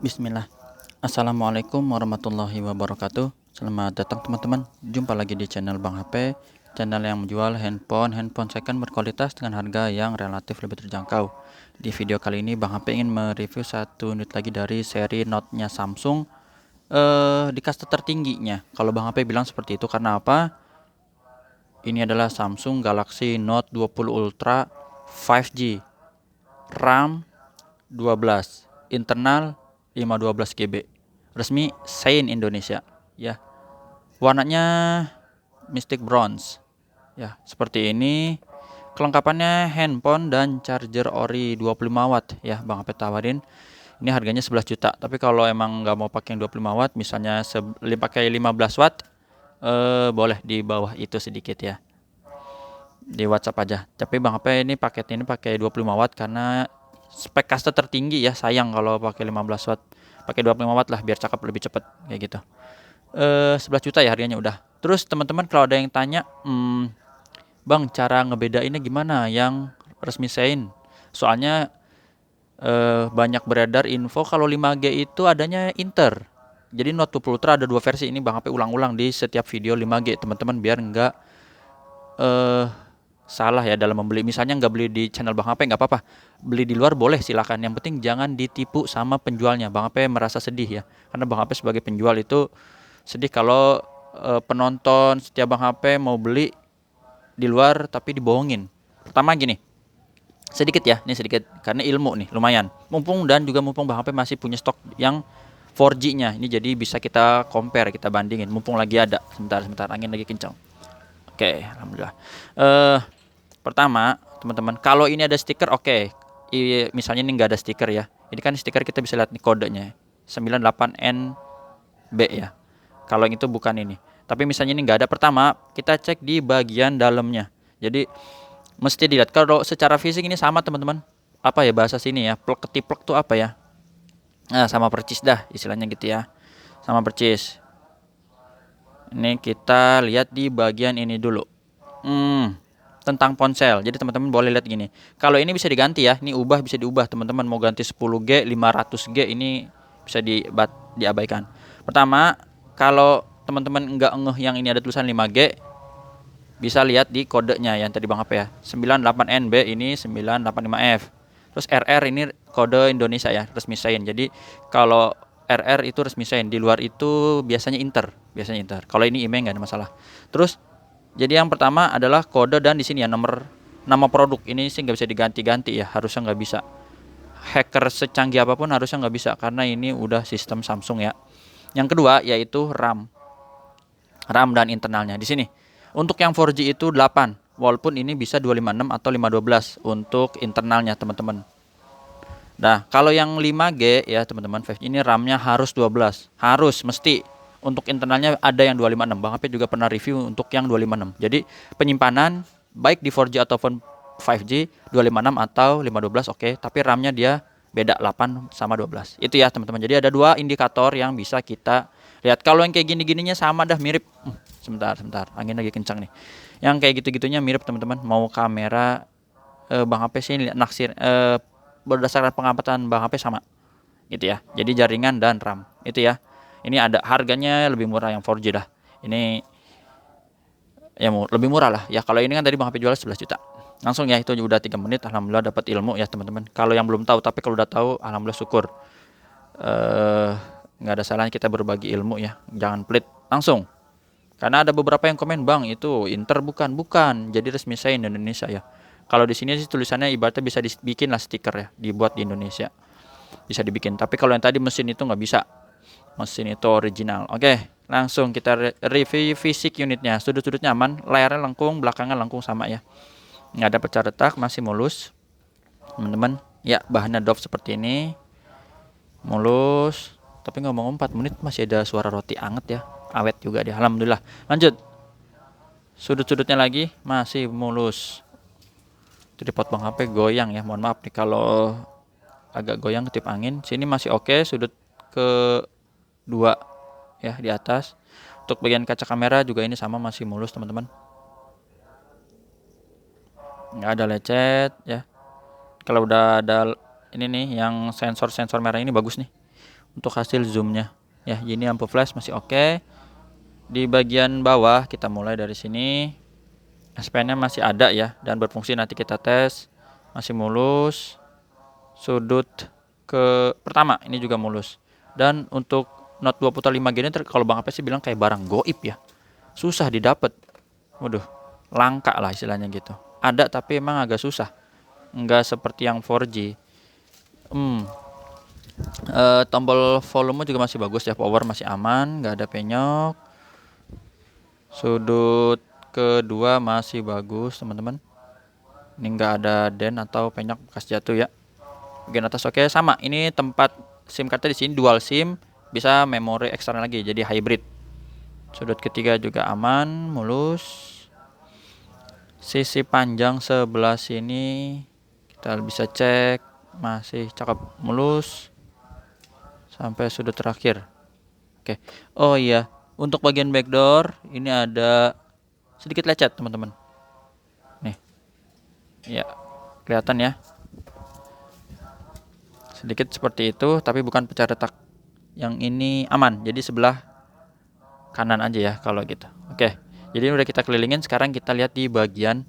Bismillah. Assalamualaikum warahmatullahi wabarakatuh. Selamat datang teman-teman. Jumpa lagi di channel Bang HP, channel yang menjual handphone second berkualitas dengan harga yang relatif lebih terjangkau. Di video kali ini Bang HP ingin mereview satu unit lagi dari seri Note-nya Samsung di kasta tertingginya. Kalau Bang HP bilang seperti itu karena apa? Ini adalah Samsung Galaxy Note 20 Ultra 5G, RAM 12, internal 512 GB, resmi Sein Indonesia ya. Warnanya Mystic Bronze ya, seperti ini. Kelengkapannya handphone dan charger ori 25 watt ya, Bang Apet tawarin. Ini harganya 11 juta, tapi kalau emang nggak mau pakai yang 25 watt, misalnya pakai 15 watt, boleh di bawah itu sedikit ya, di WhatsApp aja. Tapi Bang HP ini paket ini pakai 25 watt karena spek kasta tertinggi ya, sayang kalau pakai 15 watt. Pakai 25 watt lah biar cakep lebih cepet kayak gitu. 11 juta ya harganya udah. Terus teman-teman kalau ada yang tanya, Bang cara ngebedainnya gimana yang resmi Sein? Soalnya banyak beredar info kalau 5G itu adanya Inter. Jadi Note 20 Ultra ada dua versi, ini Bang HP ulang-ulang di setiap video 5G teman-teman biar nggak eh salah ya dalam membeli. Misalnya nggak beli di channel Bang HP nggak apa-apa, beli di luar boleh silakan, yang penting jangan ditipu sama penjualnya. Bang HP merasa sedih ya, karena Bang HP sebagai penjual itu sedih kalau penonton setiap Bang HP mau beli di luar tapi dibohongin. Pertama gini, sedikit ya, ini sedikit karena ilmu nih lumayan, mumpung Bang HP masih punya stok yang 4G nya ini, jadi bisa kita compare, kita bandingin mumpung lagi ada. Sebentar angin lagi kencang. Oke, alhamdulillah. Pertama, teman-teman, kalau ini ada stiker, oke. Misalnya ini nggak ada stiker ya. Ini kan stiker kita bisa lihat nih kodenya 98NB ya. Kalau yang itu bukan ini. Tapi misalnya ini nggak ada, pertama kita cek di bagian dalamnya. Jadi mesti dilihat. Kalau secara fisik ini sama teman-teman. Apa ya bahasa sini ya? Plek ketiplek tuh apa ya? Nah, sama percis dah istilahnya gitu ya. Sama percis. Ini kita lihat di bagian ini dulu. Tentang ponsel. Jadi teman-teman boleh lihat gini. Kalau ini bisa diganti ya. Ini bisa diubah teman-teman, mau ganti 10G, 500G ini bisa diabaikan. Pertama, kalau teman-teman enggak ngeh yang ini ada tulisan 5G, bisa lihat di kodenya yang tadi Bang apa ya. 98NB ini 985F. Terus RR ini kode Indonesia ya, resmi Sein. Jadi kalau RR itu resmi Sein, di luar itu biasanya Inter. Kalau ini IMEI nggak ada masalah. Terus jadi yang pertama adalah kode, dan di sini ya nama produk ini sih nggak bisa diganti-ganti ya, harusnya nggak bisa. Hacker secanggih apapun harusnya nggak bisa karena ini udah sistem Samsung ya. Yang kedua yaitu RAM dan internalnya di sini. Untuk yang 4G itu 8, walaupun ini bisa 256 atau 512 untuk internalnya teman-teman. Nah, kalau yang 5G ya teman-teman, 5G ini RAM-nya harus 12. Harus, mesti. Untuk internalnya ada yang 256. Bang HP juga pernah review untuk yang 256. Jadi, penyimpanan baik di 4G ataupun 5G 256 atau 512 oke, tapi RAM-nya dia beda 8 sama 12. Itu ya teman-teman. Jadi ada dua indikator yang bisa kita lihat. Kalau yang kayak gini-gininya sama dah mirip. Sebentar. Angin lagi kencang nih. Yang kayak gitu-gitunya mirip teman-teman. Mau kamera Bang HP sih naksir berdasarkan pengamatan Bang HP sama gitu ya. Jadi jaringan dan RAM itu ya. Ini ada harganya lebih murah yang 4G dah. Ini ya lebih murah lah ya. Kalau ini kan tadi Bang HP jual 11 juta. Langsung ya, itu udah 3 menit alhamdulillah dapat ilmu ya teman-teman. Kalau yang belum tahu, tapi kalau udah tahu alhamdulillah syukur. Nggak ada salahnya kita berbagi ilmu ya. Jangan pelit langsung. Karena ada beberapa yang komen, Bang itu Inter bukan, jadi resmi saya Indonesia ya. Kalau di sini sih tulisannya ibaratnya bisa dibikin lah stiker ya, dibuat di Indonesia, bisa dibikin. Tapi kalau yang tadi mesin itu nggak bisa, mesin itu original. Oke, langsung kita review fisik unitnya. Sudut-sudutnya aman, layarnya lengkung, belakangnya lengkung sama ya, nggak ada pecah retak, masih mulus teman-teman ya. Bahannya Dove seperti ini, mulus. Tapi ngomong 4 menit masih ada suara roti anget ya, awet juga dia, alhamdulillah. Lanjut, sudut-sudutnya lagi masih mulus. Tripod Bang HP goyang ya, mohon maaf nih kalau agak goyang ketip angin. Sini masih oke, sudut ke dua ya di atas. Untuk bagian kaca kamera juga ini sama, masih mulus teman-teman, nggak ada lecet ya. Kalau udah ada ini nih yang sensor merah ini bagus nih, untuk hasil zoomnya ya. Ini lampu flash masih oke. Di bagian bawah kita mulai dari sini, S-Pen-nya masih ada ya dan berfungsi. Nanti kita tes, masih mulus. Sudut ke pertama ini juga mulus. Dan untuk Note 25 gini kalau Bang Ape sih bilang kayak barang goib ya, susah didapat. Waduh, langka lah istilahnya gitu. Ada tapi emang agak susah, nggak seperti yang 4G. Tombol volume juga masih bagus ya, power masih aman, nggak ada penyok. Sudut kedua masih bagus teman-teman, ini nggak ada den atau penyok bekas jatuh ya. Bagian atas oke, sama ini tempat SIM cardnya di sini dual SIM, bisa memori eksternal lagi jadi hybrid. Sudut ketiga juga aman, mulus. Sisi panjang sebelah sini kita bisa cek, masih cakep, mulus sampai sudut terakhir. Oke. Oh iya, untuk bagian backdoor ini ada sedikit lecet teman-teman. Nih. Ya, kelihatan ya. Sedikit seperti itu, tapi bukan pecah retak. Yang ini aman, jadi sebelah kanan aja ya kalau gitu. Oke. Jadi udah kita kelilingin, sekarang kita lihat di bagian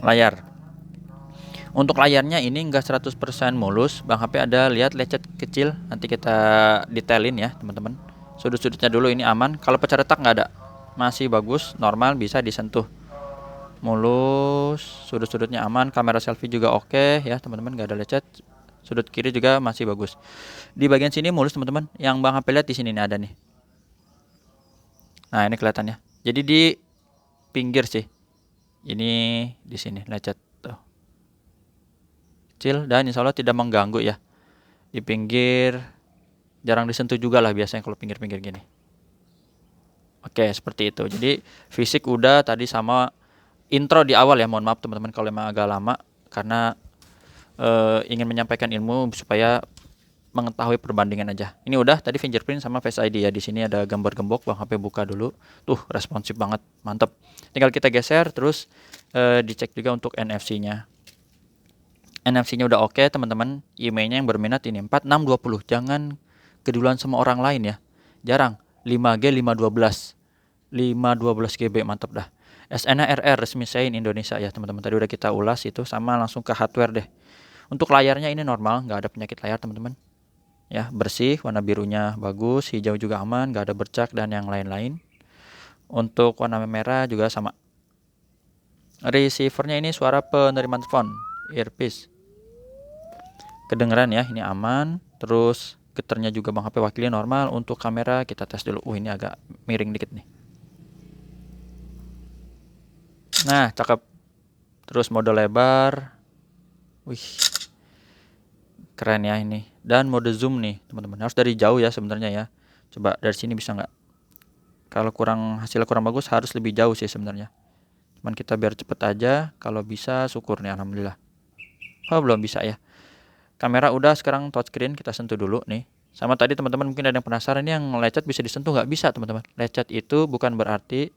layar. Untuk layarnya ini enggak 100% mulus, Bang HP ada lihat lecet kecil, nanti kita detailin ya teman-teman. Sudut-sudutnya dulu ini aman, kalau pecah retak nggak ada, masih bagus, normal, bisa disentuh, mulus. Sudut-sudutnya aman, kamera selfie juga oke ya teman-teman, nggak ada lecet. Sudut kiri juga masih bagus. Di bagian sini mulus teman-teman, yang Bang HP lihat di sini nih ada nih. Nah ini kelihatannya, jadi di pinggir sih, ini di sini lecet tuh kecil dan insya Allah tidak mengganggu ya. Di pinggir jarang disentuh juga lah biasanya kalau pinggir-pinggir gini. Oke seperti itu. Jadi fisik udah tadi sama intro di awal ya. Mohon maaf teman-teman kalau emang agak lama karena ingin menyampaikan ilmu supaya mengetahui perbandingan aja. Ini udah tadi fingerprint sama Face ID ya. Di sini ada gambar gembok, Bang HP buka dulu. Tuh responsif banget, mantep. Tinggal kita geser terus dicek juga untuk NFC-nya. NFC-nya udah oke teman-teman. IMEI-nya yang berminat ini 4620. Jangan keduluan sama orang lain ya. Jarang. 5G 512. 512 GB mantap dah. SNA RR resmi Sein Indonesia ya teman-teman. Tadi udah kita ulas itu, sama langsung ke hardware deh. Untuk layarnya ini normal, nggak ada penyakit layar teman-teman. Ya, bersih, warna birunya bagus, hijau juga aman, nggak ada bercak dan yang lain-lain. Untuk warna merah juga sama. Receivernya ini suara penerimaan telepon, earpiece. Kedengeran ya, ini aman. Terus getarnya juga Bang HP wakilnya normal. Untuk kamera kita tes dulu. Ini agak miring dikit nih. Nah, cakep. Terus mode lebar. Wih. Keren ya ini. Dan mode zoom nih, teman-teman. Harus dari jauh ya sebenarnya ya. Coba dari sini bisa nggak? Kalau hasilnya kurang bagus harus lebih jauh sih sebenarnya. Cuman kita biar cepet aja. Kalau bisa syukur nih, alhamdulillah. Oh, belum bisa ya. Kamera udah, sekarang touchscreen kita sentuh dulu nih. Sama tadi teman-teman mungkin ada yang penasaran, ini yang lecet bisa disentuh nggak? Bisa teman-teman. Lecet itu bukan berarti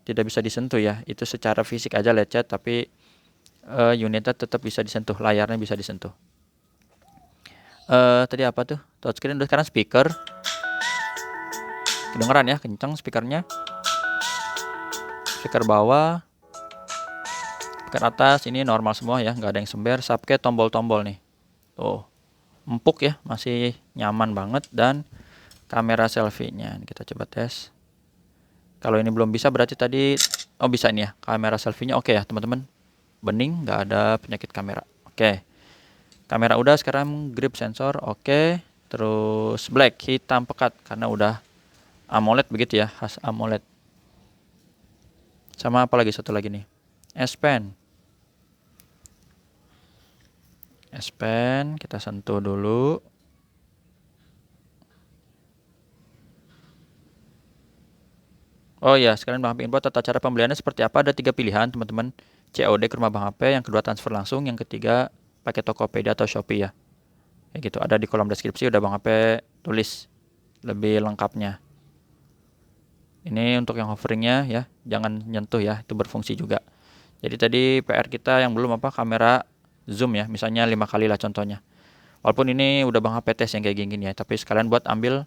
tidak bisa disentuh ya. Itu secara fisik aja lecet, tapi unitnya tetap bisa disentuh, layarnya bisa disentuh. Tadi apa tuh? Touchscreen udah, sekarang speaker. Kedengeran ya, kencang speakernya. Speaker bawah. Speaker atas ini normal semua ya, nggak ada yang sember. Subke tombol-tombol nih. Tuh. Empuk ya, masih nyaman banget. Dan kamera selfie-nya kita coba tes. Kalau ini belum bisa berarti tadi bisa ini ya, kamera selfie-nya oke ya teman-teman, bening, nggak ada penyakit kamera. Oke, kamera udah, sekarang grip sensor oke. Terus black, hitam pekat karena udah AMOLED begitu ya, khas AMOLED. Sama apa lagi, satu lagi nih, S Pen kita sentuh dulu. Oh ya, sekarang Bang HP info tata cara pembeliannya seperti apa. Ada 3 pilihan teman-teman. COD ke rumah Bang HP, yang kedua transfer langsung, yang ketiga pakai Tokopedia atau Shopee ya. Kayak gitu, ada di kolom deskripsi udah Bang HP tulis lebih lengkapnya. Ini untuk yang hoveringnya ya, jangan nyentuh ya, itu berfungsi juga. Jadi tadi PR kita yang belum kamera zoom ya, misalnya 5 kali lah contohnya. Walaupun ini udah Bang HP tes yang kayak gini ya, tapi sekalian buat ambil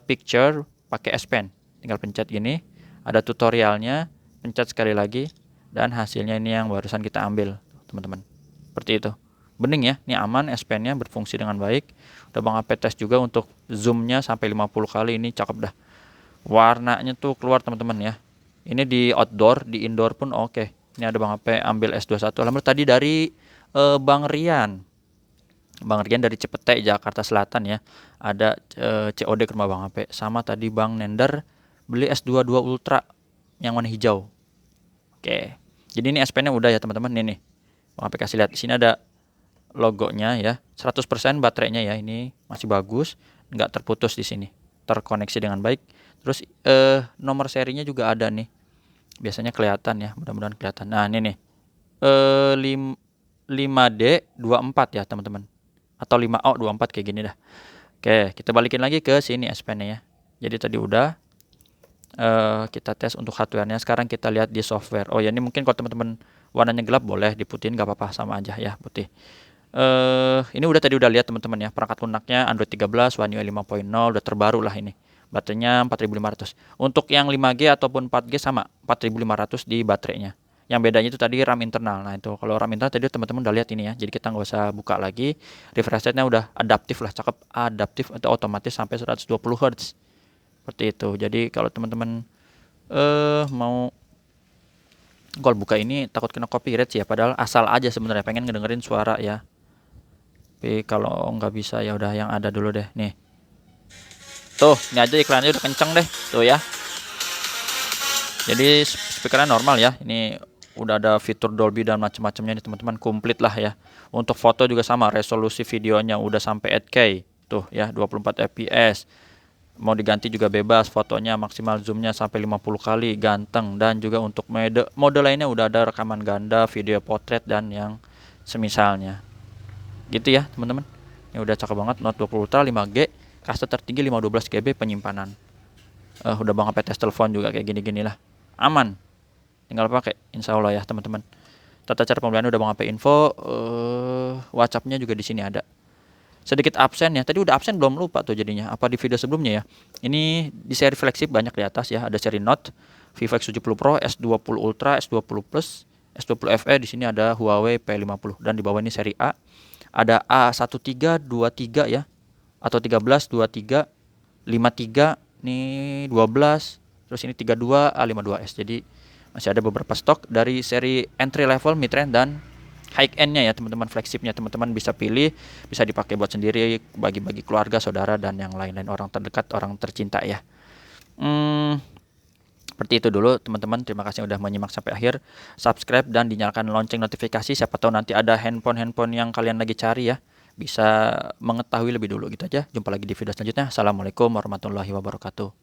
picture pakai S Pen. Tinggal pencet gini, ada tutorialnya, pencet sekali lagi, dan hasilnya ini yang barusan kita ambil, teman-teman. Seperti itu. Bening ya, ini aman, S Pen-nya berfungsi dengan baik. Udah Bang HP tes juga untuk zoom-nya sampai 50 kali, ini cakep dah. Warnanya tuh keluar teman-teman ya. Ini di outdoor, di indoor pun oke. Ini ada Bang HP ambil S21. Alhamdulillah tadi dari Bang Rian. Bang Rian dari Cepete, Jakarta Selatan ya. Ada COD ke rumah Bang HP. Sama tadi Bang Nender beli S22 Ultra yang warna hijau. Oke. Jadi ini S Pen-nya udah ya teman-teman. Ini nih. Bang HP kasih lihat. Di sini ada logonya ya. 100% baterainya ya. Ini masih bagus, nggak terputus di sini. Terkoneksi dengan baik. Terus nomor serinya juga ada nih. Biasanya kelihatan ya, mudah-mudahan kelihatan. Nah, ini nih. 5D24 ya, teman-teman. Atau 5O24 kayak gini dah. Oke, kita balikin lagi ke sini S Pen-nya ya. Jadi tadi udah kita tes untuk hardware-nya. Sekarang kita lihat di software. Oh ya, ini mungkin kalau teman-teman warnanya gelap boleh diputihin, nggak apa-apa, sama aja ya, putih. Ini tadi udah lihat teman-teman ya, perangkat lunaknya Android 13, One UI 5.0, udah terbaru lah ini. Baterainya 4500. Untuk yang 5G ataupun 4G sama 4500 di baterainya. Yang bedanya itu tadi RAM internal. Nah itu kalau RAM internal tadi teman-teman udah lihat ini ya. Jadi kita nggak usah buka lagi. Refresh rate-nya udah adaptif lah, cakep, adaptif atau otomatis sampai 120 Hz. Seperti itu. Jadi kalau teman-teman mau kalau buka ini takut kena copyright sih ya. Padahal asal aja sebenarnya pengen ngedengerin suara ya. Tapi kalau nggak bisa ya udah yang ada dulu deh nih. Tuh, ini aja iklannya udah kenceng deh, tuh ya. Jadi speakernya normal ya. Ini udah ada fitur Dolby dan macam-macamnya nih teman-teman, komplit lah ya. Untuk foto juga sama, resolusi videonya udah sampai 8K. Tuh ya, 24 fps. Mau diganti juga bebas, fotonya maksimal zoomnya sampai 50 kali, ganteng. Dan juga untuk mode lainnya udah ada rekaman ganda, video potret dan yang semisalnya. Gitu ya teman-teman. Ini udah cakep banget, Note 20 Ultra 5G, kasta tertinggi 512 GB penyimpanan. Udah Bang HP tes telepon juga kayak gini-gini lah. Aman. Tinggal pakai insya Allah ya teman-teman. Tata cara pembelian udah Bang HP info. WhatsApp-nya juga di sini ada. Sedikit absen ya. Tadi udah absen belum, lupa tuh jadinya. Apa di video sebelumnya ya. Ini di seri flagship banyak di atas ya. Ada seri Note, Vivo X70 Pro, S20 Ultra, S20 Plus, S20 FE. Di sini ada Huawei P50 dan di bawah ini seri A. Ada A1323 ya. Atau 13, 23, 53, ini 12, terus ini 32, A52s. Jadi masih ada beberapa stok dari seri entry level, mid range dan high end-nya ya teman-teman. Flagship-nya teman-teman bisa pilih, bisa dipakai buat sendiri, bagi-bagi keluarga, saudara dan yang lain-lain, orang terdekat, orang tercinta ya. Seperti itu dulu teman-teman. Terima kasih udah menyimak sampai akhir. Subscribe dan dinyalakan lonceng notifikasi. Siapa tahu nanti ada handphone yang kalian lagi cari ya, bisa mengetahui lebih dulu gitu aja. Jumpa lagi di video selanjutnya. Assalamualaikum warahmatullahi wabarakatuh.